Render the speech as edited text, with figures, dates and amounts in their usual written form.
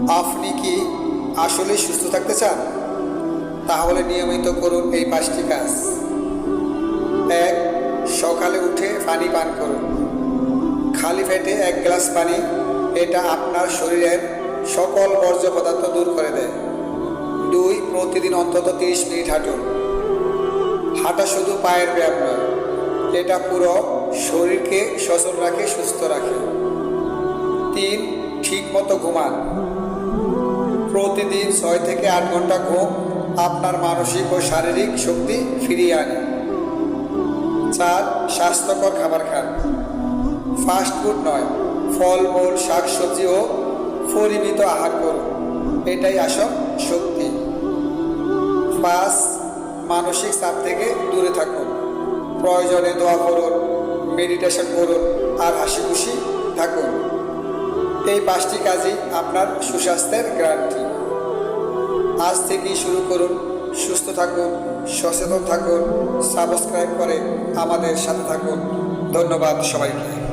আপনি কি আসলে সুস্থ থাকতে চান? তাহলে নিয়মিত করুন এই 5টি কাজ। 1. সকালে উঠে পানি পান করুন। খালি পেটে 1 গ্লাস পানি, এটা আপনার শরীরের সকল বর্জ্য পদার্থ দূর করে দেয়। 2. প্রতিদিন অন্তত 30 মিনিট হাঁটুন। হাঁটা শুধু পায়ের ব্যায়াম নয়, এটা পুরো শরীরকে সচল রাখে, সুস্থ রাখে। 3. ঠিকমতো ঘুমান। প্রতিদিন 6 থেকে 8 ঘন্টা ঘুম আপনার মানসিক ও শারীরিক শক্তি ফিরিয়ে আনে। 4. স্বাস্থ্যকর খাবার খান। ফাস্ট ফুড নয়, ফলমূল, শাকসবজি ও পরিমিত আহার করুন, এটাই আসল শক্তি। 5. মানসিক চাপ থেকে দূরে থাকুন। প্রয়োজনে দোয়া করুন, মেডিটেশন করুন আর হাসি খুশি থাকুন। এই 5টি কাজই আপনার সুস্বাস্থ্যের গ্যারান্টি। আজ থেকেই শুরু করুন। সুস্থ থাকুন, সচেতন থাকুন, সাবস্ক্রাইব করে আমাদের সাথে থাকুন। ধন্যবাদ সবাইকে।